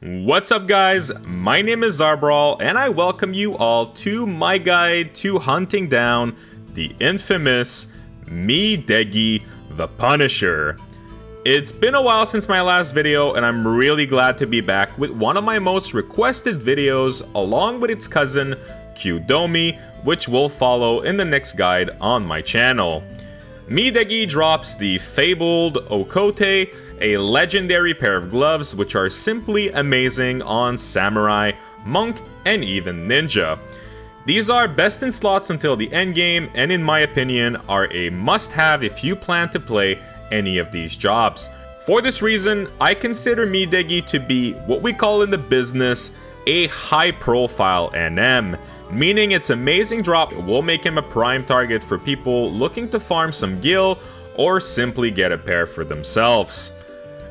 What's up guys, my name is Zarbral and I welcome you all to my guide to hunting down the infamous Mee Deggi the Punisher. It's been a while since my last video and I'm really glad to be back with one of my most requested videos along with its cousin Qdomi, which will follow in the next guide on my channel. Mee Deggi drops the fabled Okote, a legendary pair of gloves which are simply amazing on samurai, monk, and even ninja. These are best in slots until the endgame and in my opinion are a must-have if you plan to play any of these jobs. For this reason, I consider Mee Deggi to be what we call in the business a high-profile NM, meaning its amazing drop will make him a prime target for people looking to farm some gil or simply get a pair for themselves.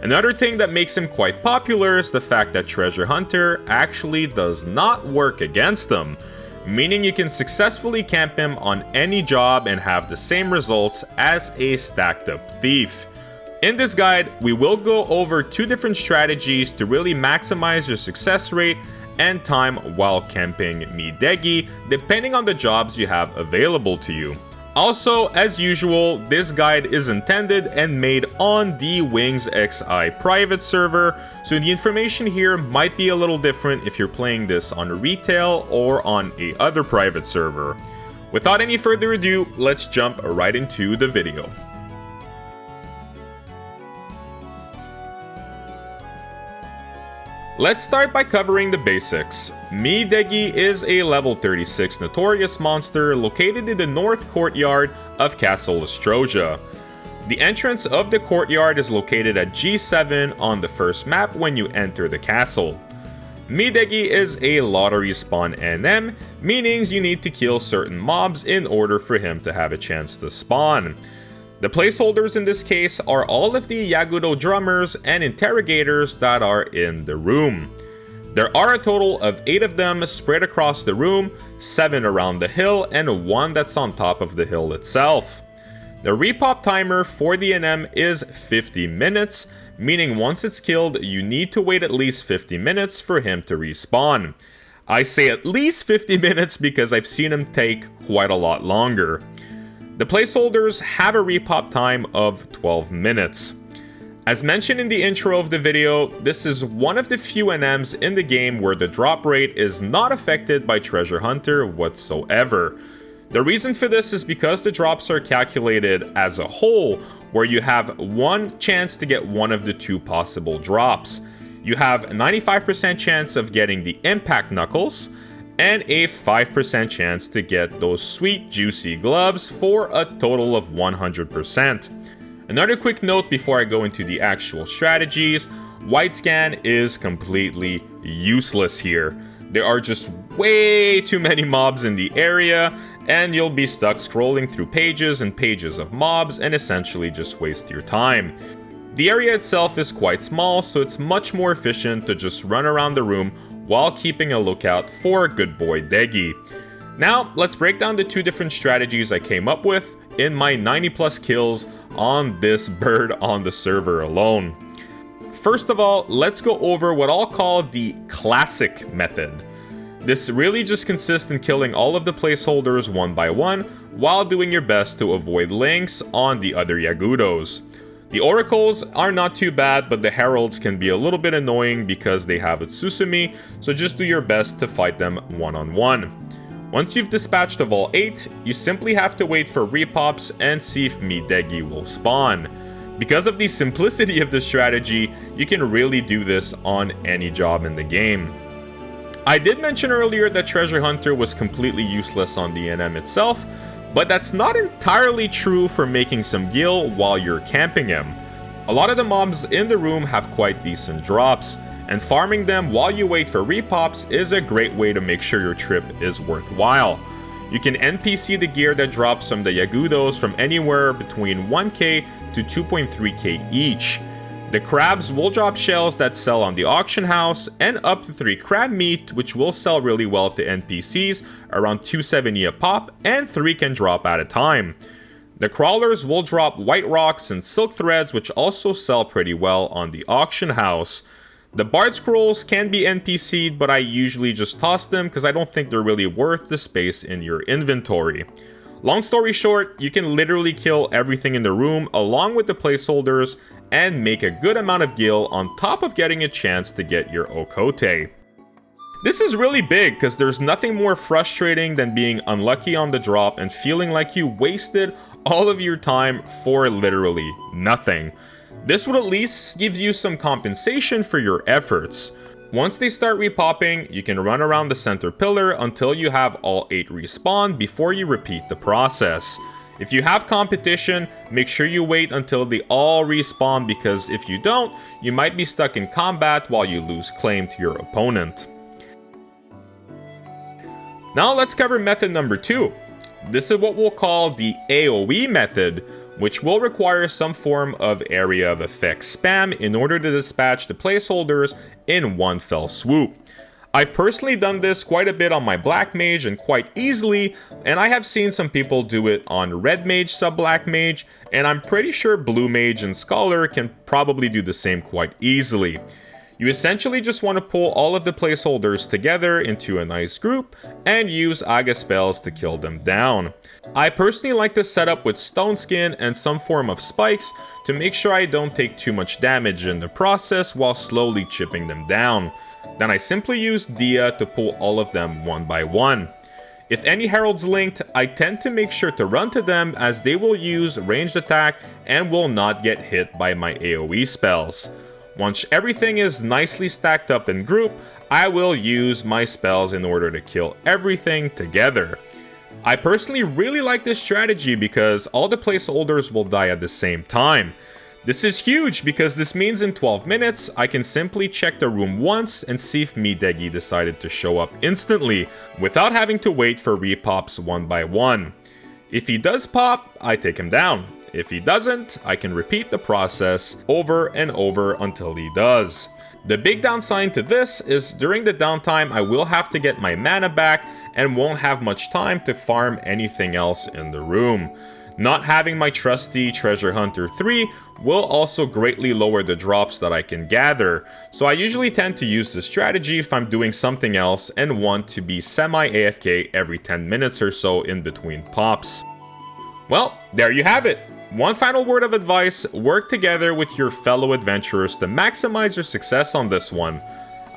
Another thing that makes him quite popular is the fact that Treasure Hunter actually does not work against him, meaning you can successfully camp him on any job and have the same results as a stacked up thief. In this guide, we will go over two different strategies to really maximize your success rate and time while camping Mee Deggi, depending on the jobs you have available to you. Also, as usual, this guide is intended and made on the WingsXI private server, so the information here might be a little different if you're playing this on retail or on a other private server. Without any further ado, let's jump right into the video. Let's start by covering the basics. Mee Deggi is a level 36 notorious monster located in the north courtyard of Castle Ostroja. The entrance of the courtyard is located at G7 on the first map when you enter the castle. Mee Deggi is a lottery spawn NM, meaning you need to kill certain mobs in order for him to have a chance to spawn. The placeholders in this case are all of the Yagudo drummers and interrogators that are in the room. There are a total of 8 of them spread across the room, 7 around the hill, and 1 that's on top of the hill itself. The repop timer for the NM is 50 minutes, meaning once it's killed, you need to wait at least 50 minutes for him to respawn. I say at least 50 minutes because I've seen him take quite a lot longer. The placeholders have a repop time of 12 minutes. As mentioned in the intro of the video, this is one of the few NMs in the game where the drop rate is not affected by Treasure Hunter whatsoever. The reason for this is because the drops are calculated as a whole, where you have one chance to get one of the 2 possible drops. You have a 95% chance of getting the impact knuckles, and a 5% chance to get those sweet juicy gloves for a total of 100%. Another quick note before I go into the actual strategies, white scan is completely useless here. There are just way too many mobs in the area and you'll be stuck scrolling through pages and pages of mobs and essentially just waste your time. The area itself is quite small, so it's much more efficient to just run around the room while keeping a lookout for good boy Deggi. Now, let's break down the 2 different strategies I came up with in my 90 plus kills on this bird on the server alone. First of all, let's go over what I'll call the classic method. This really just consists in killing all of the placeholders one by one while doing your best to avoid links on the other Yagudos. The oracles are not too bad, but the heralds can be a little bit annoying because they have Utsusumi, so just do your best to fight them one-on-one. Once you've dispatched of all 8, you simply have to wait for repops and see if Mee Deggi will spawn. Because of the simplicity of the strategy, you can really do this on any job in the game. I did mention earlier that Treasure Hunter was completely useless on the NM itself, but that's not entirely true for making some gil while you're camping him. A lot of the mobs in the room have quite decent drops, and farming them while you wait for repops is a great way to make sure your trip is worthwhile. You can NPC the gear that drops from the Yagudos from anywhere between 1k to 2.3k each. The crabs will drop shells that sell on the auction house, and up to 3 crab meat, which will sell really well to NPCs, around 270 a pop, and 3 can drop at a time. The crawlers will drop white rocks and silk threads, which also sell pretty well on the auction house. The Bard Scrolls can be NPC'd, but I usually just toss them because I don't think they're really worth the space in your inventory. Long story short, you can literally kill everything in the room along with the placeholders and make a good amount of gil on top of getting a chance to get your Okote. This is really big because there's nothing more frustrating than being unlucky on the drop and feeling like you wasted all of your time for literally nothing. This would at least give you some compensation for your efforts. Once they start repopping, you can run around the center pillar until you have all 8 respawn before you repeat the process. If you have competition, make sure you wait until they all respawn, because if you don't, you might be stuck in combat while you lose claim to your opponent. Now let's cover method number 2. This is what we'll call the AoE method, which will require some form of area of effect spam in order to dispatch the placeholders in one fell swoop. I've personally done this quite a bit on my Black Mage and quite easily, and I have seen some people do it on Red Mage sub Black Mage, and I'm pretty sure Blue Mage and Scholar can probably do the same quite easily. You essentially just want to pull all of the placeholders together into a nice group and use Aga spells to kill them down. I personally like to set up with Stone Skin and some form of spikes to make sure I don't take too much damage in the process while slowly chipping them down. Then I simply use Dia to pull all of them one by one. If any heralds linked, I tend to make sure to run to them as they will use ranged attack and will not get hit by my AoE spells. Once everything is nicely stacked up in group, I will use my spells in order to kill everything together. I personally really like this strategy because all the placeholders will die at the same time. This is huge because this means in 12 minutes, I can simply check the room once and see if Mee Deggi decided to show up instantly, without having to wait for repops one by one. If he does pop, I take him down. If he doesn't, I can repeat the process over and over until he does. The big downside to this is during the downtime, I will have to get my mana back and won't have much time to farm anything else in the room. Not having my trusty Treasure Hunter 3 will also greatly lower the drops that I can gather, so I usually tend to use this strategy if I'm doing something else and want to be semi-AFK every 10 minutes or so in between pops. Well, there you have it. One final word of advice: work together with your fellow adventurers to maximize your success on this one.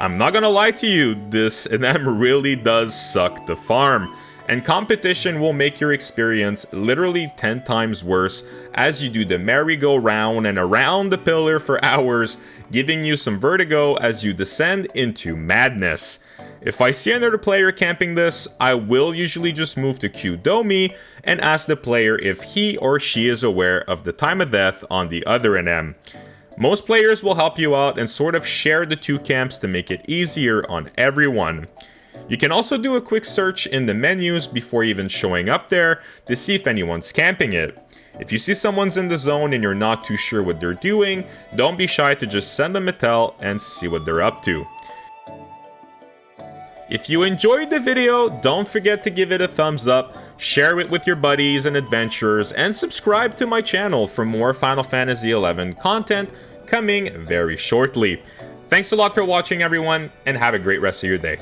I'm not gonna lie to you, this NM really does suck to farm, and competition will make your experience literally 10 times worse as you do the merry-go-round and around the pillar for hours, giving you some vertigo as you descend into madness. If I see another player camping this, I will usually just move to Q-Domi and ask the player if he or she is aware of the time of death on the other NM. Most players will help you out and sort of share the two camps to make it easier on everyone. You can also do a quick search in the menus before even showing up there to see if anyone's camping it. If you see someone's in the zone and you're not too sure what they're doing, don't be shy to just send them a tell and see what they're up to. If you enjoyed the video, don't forget to give it a thumbs up, share it with your buddies and adventurers, and subscribe to my channel for more Final Fantasy XI content coming very shortly. Thanks a lot for watching, everyone, and have a great rest of your day.